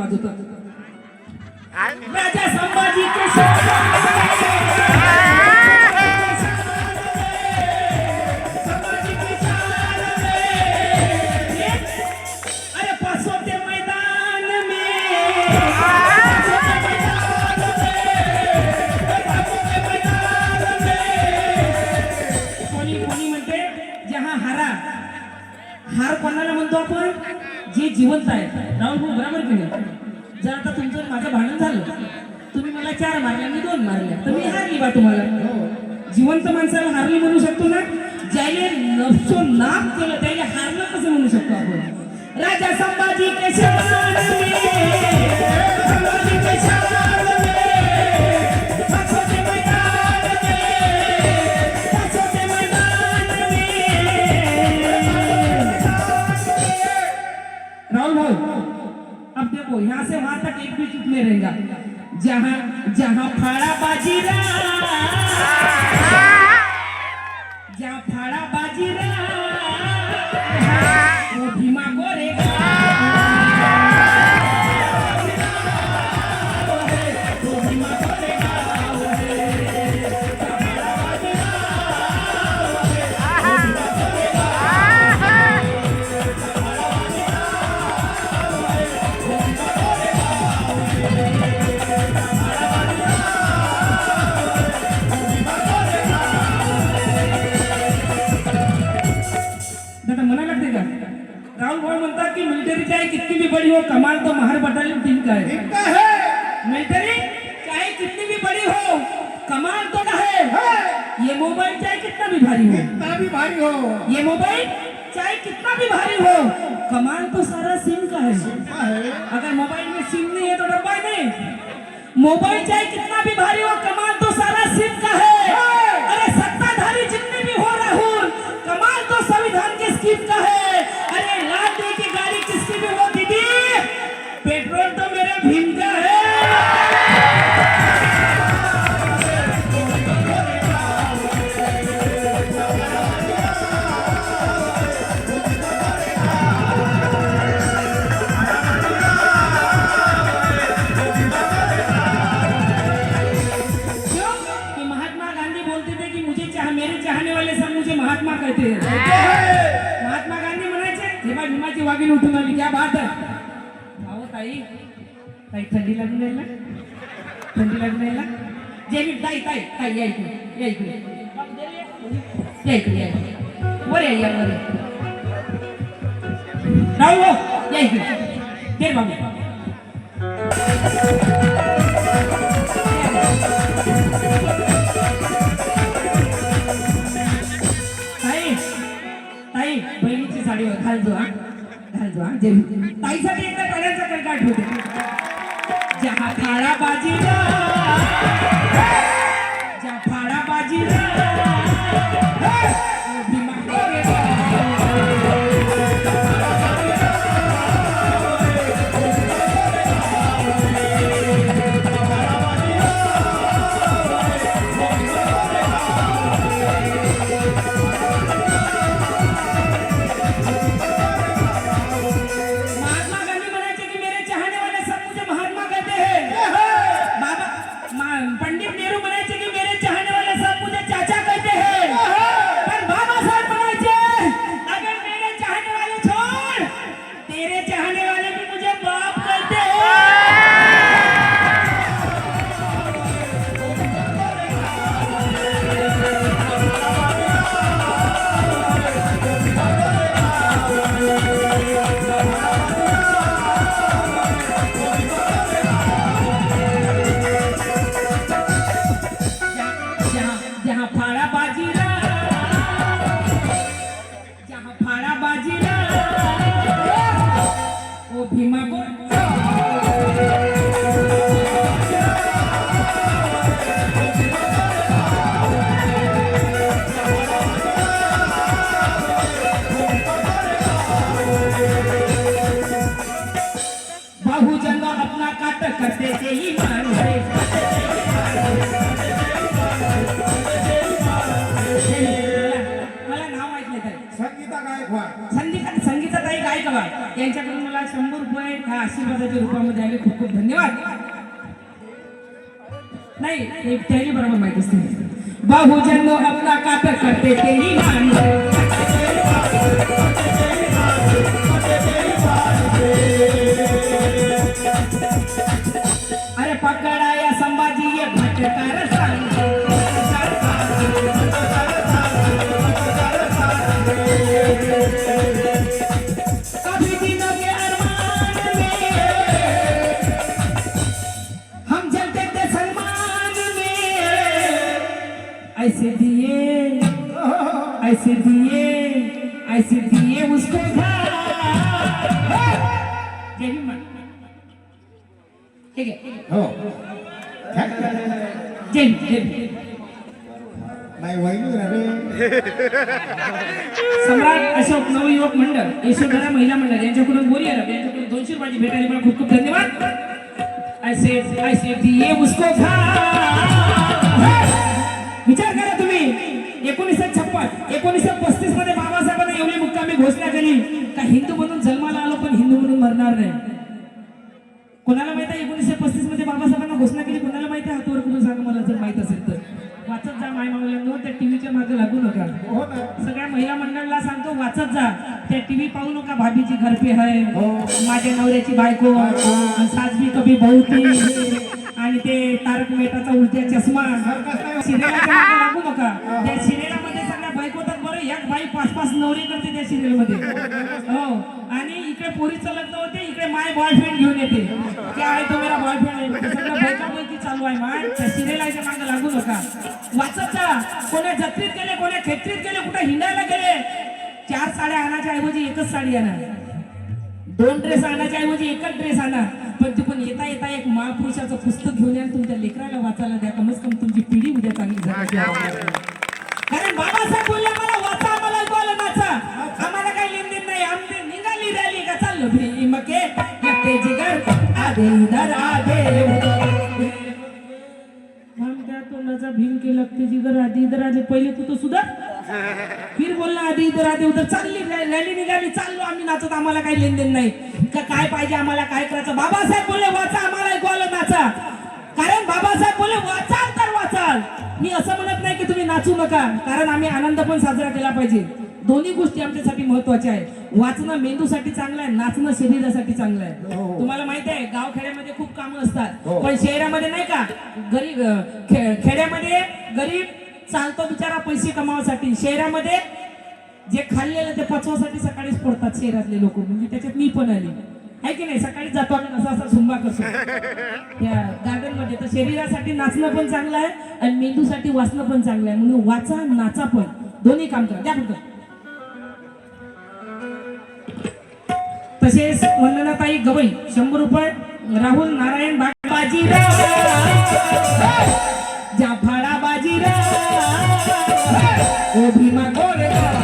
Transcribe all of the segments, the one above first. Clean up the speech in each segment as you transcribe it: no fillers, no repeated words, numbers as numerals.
वाजवतात. राजा संभाजी के हार कोणाला म्हणतो आपण? जे जिवंत आहे. राहुल भाऊ बरोबर की नाही? जर आता तुमचं माझं भांडण झालं, तुम्ही मला 4 मारल्या, मी 2 मारल्या, तर मी हारली बा तुम्हाला. जिवंत माणसाला हारली म्हणू शकतो ना? ज्याने नफसो नाप केलं त्याने हारलं कसं म्हणू शकतो आपण? राजा संभाजी के शान में, संभाजी के शान में, बासों के मैदान में, बासों के मैदान में. राहुल भाऊ, अब देखो यहाँ से वहां तक एक भी चुप नहीं रहेगा. जहां जहां फाड़ा बाजीरा, जहां फाड़ा बाजीरा, वो भीमा गोरेगा. वो भीमा गोरेगा. राहुल भाई म्हणतात की मिलिटरी चाहे कितनी भी बड़ी हो, कमाल तो महार बटालियन टीम का है. मिलिटरी चाहे कितनी भी बड़ी हो, कमाल तो का है. ये मोबाइल चाहे कितना भी भारी हो, ये मोबाइल चाहे कितना भी भारी हो, कमाल तो सारा सिम का है. अगर मोबाइल में सिम नहीं है तो डब्बा नहीं. मोबाइल चाहे कितना भी भारी हो, कमाल तो सारा सिम का है. अरे सत्ताधारी जितने भी हो राहुल, कमाल तो संविधान के स्कीम का है. अरे लाल दी की गाड़ी किसकी भी हो दीदी, पेट्रोल तो मेरे भीम का है. महात्मा कहते हैं. महात्मा गांधी म्हणायचे तेव्हा भीमाची वाघीण उठून आली. क्या बात आहे. अहो ताई, ताई थंडी लागून राहिला, थंडी लागून राहिला. जेवी ताई ताई ताई या इकडे, या इकडे, या इकडे, या इकडे, वर या वर. राहू या इकडे, दे बाबू. ताई बहिणीची साडी घालजो, हा घालजो, हा जे ताईसाठी एकदा टाळ्यांचा कडकाट होते. जहा फाड़ा बाजीरा, जहा फाड़ा बाजीरा, भीमा गोरेगा. पंडित नेहरू म्हणायचे की मेरे चाहने वाले सब मुझे चाचा कहते हैं. पण बाबासाहेब म्हणायचे अगर मेरे चाहने वाले छोड़, तेरे चाहने वाले भी मुझे बाप कहते हैं. जहाँ फाड़ा बाजीरा, जहाँ फाड़ा बाजीरा, वो भीमा को बहुजन अपना काट करते थे ईमान से. मला नाव माहित नाही. संगीता गायकवाड, संगीता ताई गायकवाड. यांच्याकडून मला 100 रुपये ह्या आशीर्वादाच्या रूपामध्ये आले. खूप खूप धन्यवाद. नाही एक त्याही बरोबर माहित असते. बहुजन अपना कात करते तेरी मान, अरे पकड़ा या संभाजी ये भटकार सांग, कभी दिनों के अरमान में हम जलते थे सलमान में, ऐसे दिए उसको ठीक है हो जय जय. नाही वहिनी रे सम्राट अशोक नवयुवक मंडळ, यशोधरा महिला मंडळ यांच्याकडून बोरी आला, यांच्याकडून 200 रुपयाची भेट आली. मला खूप खूप धन्यवाद. ऐसे दिए उसको खा. विचार करा तुम्ही 1956 1935 मध्ये बाबासाहेबांनी एवढी मुक्कामी घोषणा केली का हिंदू म्हणून जन्माला आलो पण हिंदू म्हणून मरणार नाही. कोणाला माहित आहे 1935 मध्ये बाबासाहेबांना घोषणा केली? कोणाला माहिती आहे? हातवर करून सांगा मला जर माहित असेल तर. वाचत जा माय मावल्यांनो, त्या टीव्हीच्या मागे लागू नका. हो ना. सगळ्या महिला मंडळाला सांगतो वाचत जा, त्या टीव्ही पाहू नका. भाभीची घर पे है, माझ्या नवऱ्याची बायको, सासबी कभी बहू थी, आणि ते तारक मेहताचा उलट्या चष्मा. सिरियलच्या मागे लागू नका. त्या सिरियलमध्ये सगळ्या बायको तर बरं, एक बाई 5-5 नवरे करते त्या सिरियलमध्ये. हो, आणि इकडे पोरीचं लग्न होते, इकडे माय बॉयफ्रेंड घेऊन येते. क्या आहे तो मेरा बॉयफ्रेंड आहे. सगळं बायकापैकी चालू आहे. माय त्या सिरियलच्या मागे लागू नका. वाचत जा. कोण्या जत्रेत गेले, कोण्या खेत्रीत गेले, कुठे हिंडायला गेले, 4 साड्या आणायच्या ऐवजी एकच साडी आणा. 2 ड्रेस आणायच्या ऐवजी एकच ड्रेस आणा. पण ती पण येता येता एक महापुरुषाचं पुस्तक घेऊन या, तुमच्या लेकराला वाचायला द्या. कमीच कमी तुमची पिढी उद्या चांगली झाली. कारण बाबासाहेब बोलले मला वाचा, आम्हाला ऐकवायला नाचा. आम्हाला काही लेनदेन नाही. आमची निघाली रॅली का चाललो भीम के लगते जिगर आधे इधर आधे उधर. त्या तोंडाचा भीम के लगते जिगर आधे इधर आधे. पहिले तू तो सुधर. फिर बोलला आधी इधर आधी उधर. चालली रॅली निघाली, चाललो आम्ही नाचत. आम्हाला काही लेनदेन नाही. का काय पाहिजे आम्हाला, काय करायचं? बाबासाहेब बोलले वाचा, आम्हाला ऐकवायला नाचा. कारण बाबासाहेब बोलले वाचाल तर वाचाल. मी असं म्हणत नाही की तुम्ही नाचू नका, कारण आम्ही आनंद पण साजरा केला पाहिजे. दोन्ही गोष्टी आमच्यासाठी महत्वाच्या आहे. वाचणं मेंदूसाठी चांगलं आहे, नाचणं शरीरासाठी चांगलं आहे. तुम्हाला माहिती आहे गाव खेड्यामध्ये खूप कामं असतात, पण शहरामध्ये नाही का. गरीब खेड्यामध्ये गरीब चालतो बिचारा पैसे कमावासाठी. शहरामध्ये जे खाल्लेलं ते पचवासाठी सकाळीच पडतात शहरातले लोक. म्हणजे त्याच्यात मी पण आली आहे की नाही. सकाळी जातो आम्ही असा असा झुंबा करतो त्या गार्डन मध्ये. तर शरीरासाठी नाचणं पण चांगलं आहे आणि मेंदूसाठी वाचणं पण चांगलं आहे. म्हणून वाचा नाचा पण, दोन्ही काम करा. द्या फक्त. तसेच वंदनाताई गवई 100 रुपये. राहुल नारायण बाजीराव जाफाळा बाजीराव ओ भीमा गोरेगाव.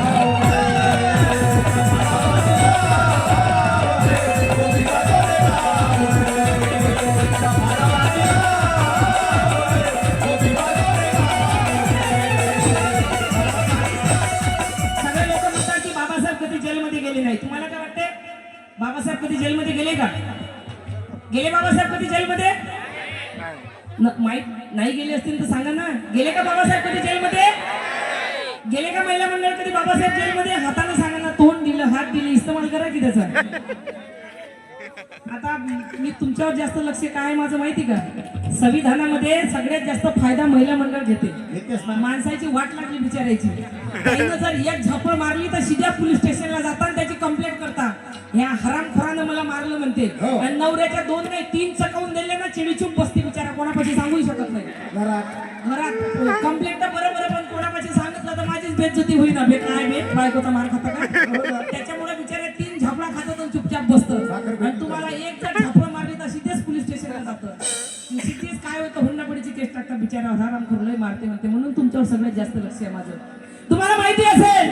सगळे लोक म्हणतात की बाबासाहेब कधी जेलमध्ये गेले नाही. तुम्हाला काय वाटते? बाबासाहेब कधी जेलमध्ये गेले का? गेले बाबासाहेब कधी जेलमध्ये? माहित नाही. गेले असतील तर सांगा ना. गेले का बाबासाहेब कधी जेलमध्ये? गेले का महिला मंडळ कधी बाबासाहेब जेलमध्ये? हाताने सांगा ना. तोंड दिलं, हात दिले, इस्तेमाल करा की त्याचा. आता मी तुमच्यावर जास्त लक्ष काय आहे माझं माहिती का? संविधानामध्ये सगळ्यात जास्त फायदा महिला मंडळ घेते. माणसाची वाट लागली बिचारायची. त्यानं जर एक झपड मारली तर सीध्या पोलीस स्टेशनला जातात आणि त्याची कंप्लेंट करतात. ह्या हरामखोरानं मला मारलं म्हणते. आणि नवऱ्याच्या 2 नाही 3 चकवून दिले ना, चिडीचूप बसते बिचारा. कोणापाशी सांगूही शकत नाही. घरात कंप्लेंट तर बरोबर, पण कोणापाशी सांगितलं तर माझीच बेइज्जती होईल ना. काय बेट बायकोचा मार खाता का? त्याच्यामुळे बिचारे 3 झापडा खातात आणि चुपचाप बसतं. आणि तुम्हाला एक जर झापड मारली तर सीधेच पोलीस स्टेशनला जातं. सीधेच काय होतं, हुंडाबडीची केस टाकतात बिचारा. हरामखोर लय मारते म्हणते. म्हणून तुमच्यावर सगळ्यात जास्त लक्ष आहे माझं. तुम्हाला माहिती असेल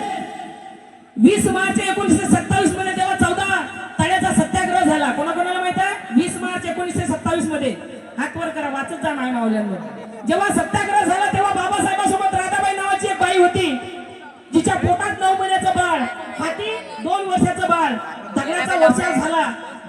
20 मार्च 1927 मध्ये जेव्हा 14 तळ्याचा सत्याग्रह झाला. कोणाकोणाला माहित आहे? 20 मार्च 1927 मध्ये. हात वर करा, वाचत जा माय मावल्यांवर. जेव्हा सत्याग्रह झाला तेव्हा बाबासाहेबांसोबत राधाबाई नावाची एक बाई होती, जिच्या पोटात 9 महिन्याचं बाळ, हाती 2 वर्षाचं बाळ. दगडाचा वर्षाचा झाला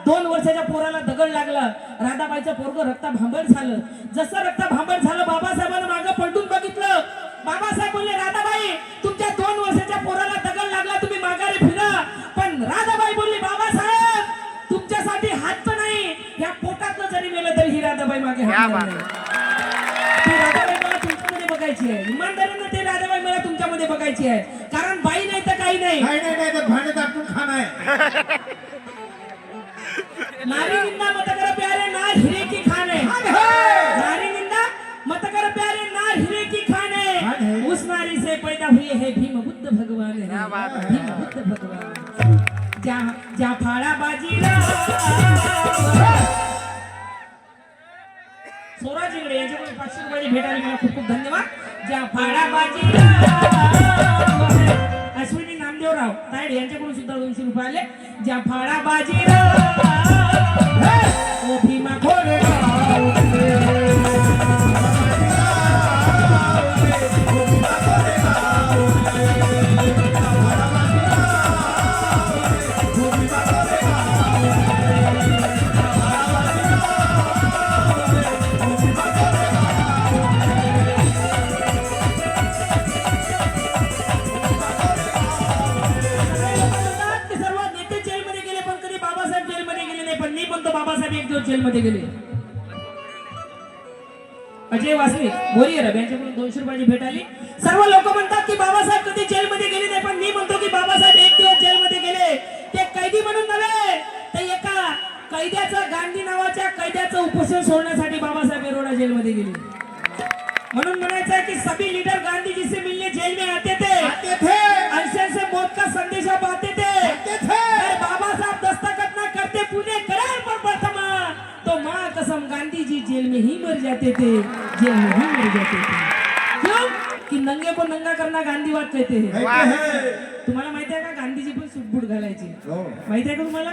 2 वर्षाच्या पोराला दगड लागला राधाबाईचं पोरग रक्ता भांबड झालं जसं रक्ता भांबड झालं बाबासाहेबांना मागं पलटून बघितलं बाबासाहेब बोलले राधाबाई तुमच्या 2 वर्षाच्या पोराला दगड लागला तुम्ही माघारी फिरा पण राधाबाई बोलली बाबासाहेब तुमच्यासाठी हात नाही या पोटातलं जरी मेलं तरी ही राधाबाई मागे हात नाही ती राधाबाई मला तुमच्यामध्ये बघायची आहे इमानदारीनं ते राधाबाई मला तुमच्यामध्ये बघायची आहे कारण बाई नाही तर काही नाही तर भांडे दाटून खाणं आहे नारी निंदा मत कर प्यारे नार हीरे की खाने नारी निंदा मत कर प्यारे नार हीरे की खाने उस नारी से पैदा हुए है भीम बुद्ध भगवान भीम बुद्ध भगवान जा फाड़ा बाजीराव सोरा जिंगडे यांच्याकडून 500 रुपयाची भेट आली मला खूप खूप धन्यवाद जा फाड़ा बाजीराव अश्विनी नामदेवराव तायड यांच्याकडून सुद्धा 200 रुपये आले जा फाड़ा बाजीराव ओ भीमा घोडेराव बाबासाहेब एक दिवस जेलमध्ये गेले अजय वासनी बोरियर यांच्याकडून 200 रुपयाची भेट आली सर्व लोक म्हणतात की बाबासाहेब कधी जेलमध्ये गेले नाही पण मी म्हणतो की बाबासाहेब एक दिवस जेलमध्ये गेले ते कैदी म्हणून नव्हे तर एका कैद्याचं गांधी नावाच्या कैद्याचं उपोषण सोडण्यासाठी बाबासाहेब येरोडा जेलमध्ये गेले म्हणून म्हणायचं है कि सभी लीडर गांधी जी से मिलने जेल में आते थे अनशन से मौत का संदेशा पाते थे अगर बाबा साहब दस्तखत न करते पुणे करार पर प्रथमा तो माँ कसम गांधी जी जेल में ही मर जाते थे जेल में ही मर जाते थे क्यों कि नंगे को नंगा करना गांधीवाद कहते हैं तुम्हाला माहिती आहे का गांधीजी पण सूटबूट घालायचे माहिती आहे का तुम्हाला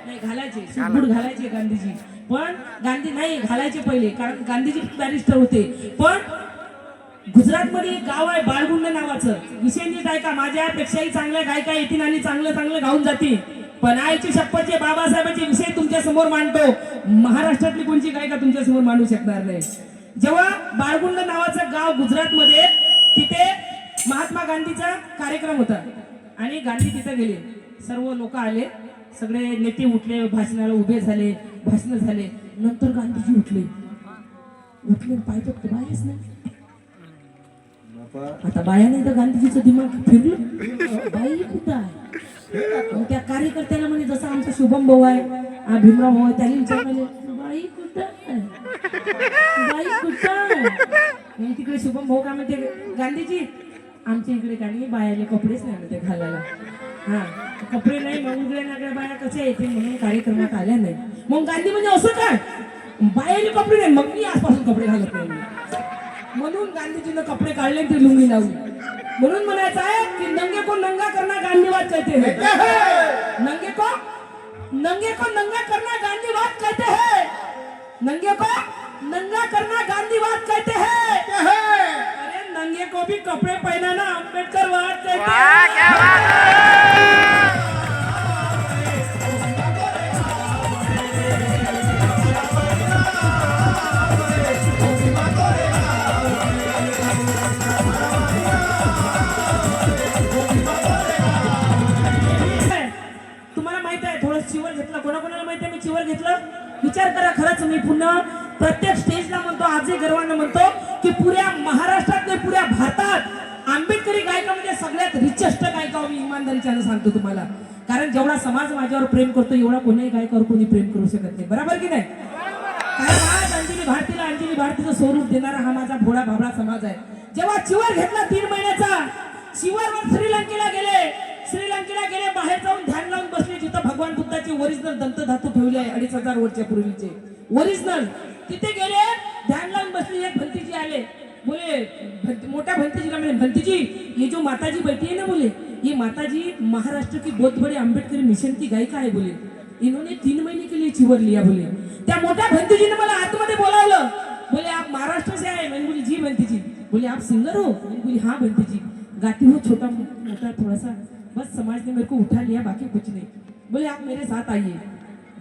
नाही घालायचे सूटबूट घालायचे गांधीजी पण गांधी नाही घालायचे पहिले कारण गांधीजी बॅरिस्टर होते पण गुजरात मध्ये एक गाव आहे बाळगुंड नावाचं विषय नीट ऐका माझ्यापेक्षाही चांगल्या गायका येतील आणि चांगलं चांगलं गाऊन जातील पण आईची शपथ जे बाबासाहेबांचे विषय तुमच्या समोर मांडतो महाराष्ट्रातली कोणची गायका तुमच्या समोर मांडू शकणार नाही जेव्हा बाळगुंड नावाचं गाव गुजरात मध्ये तिथे महात्मा गांधीचा कार्यक्रम होता आणि गांधी तिथे गेले सर्व लोक आले सगळे नेते उठले भाषणाला उभे झाले भाषण झाले नंतर गांधीजी उठले पाहिजे बाहेरच नाही आता बाया नाही तर गांधीजीचं दिमाग फिरलं बाई कुठं आहे त्या कार्यकर्त्याला म्हणजे जसं आमचा शुभम भाऊ आहे भीमराव भाऊ आहे त्याला विचारले बाई कुठं आहे बाई कुठं आहे तिकडे शुभम भाऊ काय म्हणते गांधीजी आमच्या इकडे काही बायाले कपडेच नाही म्हणते घालायला हा कपडे नाही मग उघड्या नागड्या बाया कशा येतील म्हणून कार्यक्रमात आल्या नाही मग गांधी म्हणजे असं काय बायाले कपडे नाही मग मी आजपासून कपडे घालत नाही म्हणून गांधीजीनं कपडे काढले ते लुंगी लावली म्हणून म्हणायचं आहे की नंगे को नंगा करना गांधीवाद कहते हैं नंगे को नंगा करना गांधीवाद कहते हैं नंगे को नंगा करना गांधीवाद कहते हैं अरे नंगे को भी कपड़े पहनाना अंबेडकर वाद कहते हैं चिवर घेतला कोणाकोणाला माहिती आहे मी चिवर घेतलं विचार करा खरंच मी पुन्हा प्रत्येक स्टेजला म्हणतो आजही गर्वानं म्हणतो की पुऱ्या महाराष्ट्रात नाही पुऱ्या भारतात आंबेडकरी गायकामध्ये सगळ्यात रिचेस्ट गायका मी इमानदारीच्यानं सांगतो तुम्हाला कारण जेवढा समाज माझ्यावर प्रेम करतो एवढा कोणीही गायकावर कोणी प्रेम करू शकत नाही बरोबर की नाही कारण आज अंजली भारतीचं स्वरूप देणारा हा माझा भोळा भाबडा समाज आहे जेव्हा चिवर घेतला 3 महिन्याचा चिवरवर श्रीलंकेला गेले बाहेर जाऊन ध्यान लावून बसले जिथं भगवान बुद्धाची ओरिजिनल दंतधातू ठेवली आहे 2500 वर्षाच्या पूर्वीचे ओरिजिनल तिथे गेले ध्यान लावून बसले एक भंतीजी आले बोले मोठ्या भंतीजीला म्हणे भंतीजी ये जो माताजी बैठी है ना बोले ये माताजी महाराष्ट्र की बहुत बड़ी अम्बेडकरी मिशन की गायिका है बोले इन्होंने 3 महीने के लिए चिवर लिया बोले त्या मोठ्या भंतीजीने मला आतमध्ये बोलावलं बोले आप महाराष्ट्र से आए मैंने बोली जी भंतीजी बोले आप सिंगर हो मैंने बोली हाँ भंतीजी गाती हो छोटा मोटा थोड़ा सा बस समाज ने मेरे को उठा लिया बाकी कुछ नहीं बोले आप मेरे साथ आइए.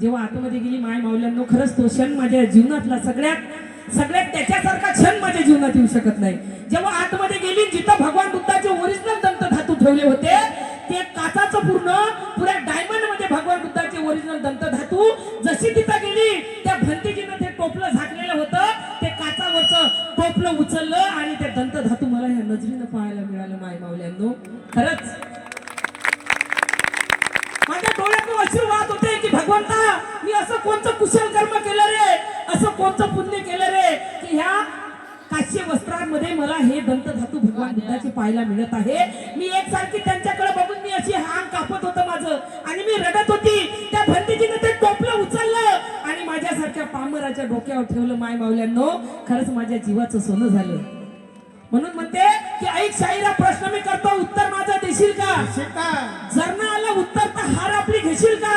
जेव्हा आतमध्ये गेली माय माऊल्यांनो, खरंच तो क्षण माझ्या जीवनातला सगळ्यात त्याच्यासारखा क्षण माझ्या जीवनात येऊ शकत नाही. जेव्हा आतमध्ये गेली, जिथं भगवान बुद्धाचे ओरिजिनल दंतधातू ठेवले होते, ते काचाचं पुऱ्या डायमंड मध्ये भगवान बुद्धाचे ओरिजिनल दंतधातू, जशी तिथं गेली त्या भंतीजीनं ते टोपलं झाकलेलं होतं, ते काचावरचं टोपलं उचललं आणि ते दंतधातू मला ह्या नजरेनं पाहायला मिळालं. माय माऊल्यांनो, खरंच माझ्या डोळ्यातून अश्रू वाहत होते की भगवंता, मी असं कोणतं कुशल कर्म केलं रे, असं कोणतं पुण्य केलं रे की ह्या काश्य वस्त्रांमध्ये मला हे दंतधातू भगवान बुद्धाचे पाहायला मिळत आहे. मी एकसारखी त्यांच्याकडे बघून मी अशी हांग कापत होतं माझं, आणि मी रडत होती. त्या भंतीजीने ते टोपलं उचललं आणि माझ्यासारख्या पामराच्या डोक्यावर ठेवलं. माय माऊल्यांनो, खरंच माझ्या जीवाचं सोनं झालं. म्हणून म्हणते की ऐक शाहिरा, प्रश्न मी करतो, उत्तर माझं देशील का? जरना आला उत्तर तर हार आपली घेशील का?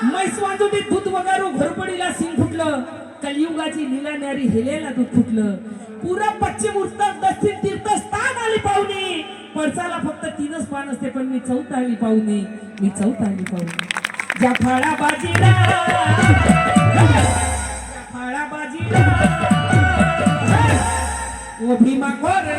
मैस वाजवटीत दूध वगारू, घोरपडीला सिंग फुटलं, कलियुगाची लीला न्यारी हेलेला दूध फुटलं, पूरब पश्चिम उत्तर दक्षिण तीर्थस्थान आली पाहुणी, पळसाला फक्त 3च पान असते पण मी 4th आली पाहुणी, मी 4th आली पाहुणी. ज्या फाळा बाजीला, फाळा बाजीला ओ भीमा गोरे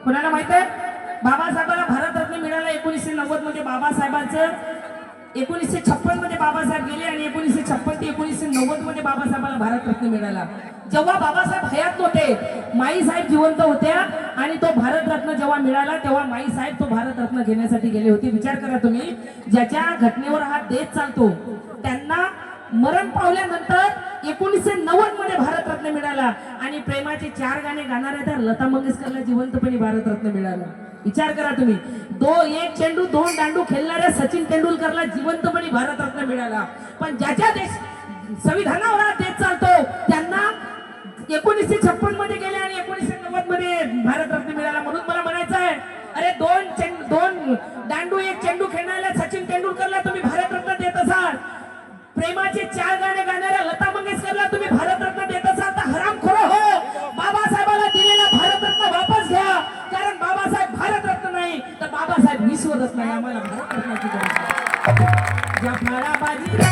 कोणाला माहित आहे? बाबासाहेबांना भारतरत्न मिळाला 1990 मध्ये. बाबासाहेबांचं 1956 मध्ये बाबासाहेब गेले आणि 1956 ते 1990 मध्ये बाबासाहेबांना भारतरत्न मिळाला. जेव्हा बाबासाहेब हयात नव्हते, माई साहेब जिवंत होत्या आणि तो भारतरत्न जेव्हा मिळाला तेव्हा माई साहेब तो भारतरत्न घेण्यासाठी गेले होते. विचार करा तुम्ही, ज्याच्या घटनेवर हा देश चालतो त्यांना मरण पावल्यानंतर 1990 मध्ये भारतरत्न मिळाला, आणि प्रेमाचे 4 गाणे गाणाऱ्या त्या लता मंगेशकरला जिवंतपणे भारतरत्न मिळाला. विचार करा तुम्ही, 1 चेंडू 2 दांडू खेळणाऱ्या सचिन तेंडुलकरला जिवंतपणे भारतरत्न मिळाला. पण ज्याच्या देश संविधानावर हा देश चालतो त्यांना 1956 मध्ये गेले आणि 1990 मध्ये भारतरत्न मिळाला. म्हणून मला म्हणायचं आहे, अरे 2 दांडू 1 चेंडू खेळणाऱ्या सचिन तेंडुलकरला तुम्ही भारतरत्न देत असाल, प्रेमाचे 4 गाणे गाणाऱ्या लता मंगेशकरला तुम्ही भारतरत्न देत असाल, तर हरामखोर हो, बाबासाहेबाला दिलेला भारतरत्न वापस घ्या. कारण बाबासाहेब भारतरत्न नाही तर बाबासाहेब विश्वरत्न आहे. आम्हाला भारतरत्नाची गरज आहे. ज्या फाळाबाजीला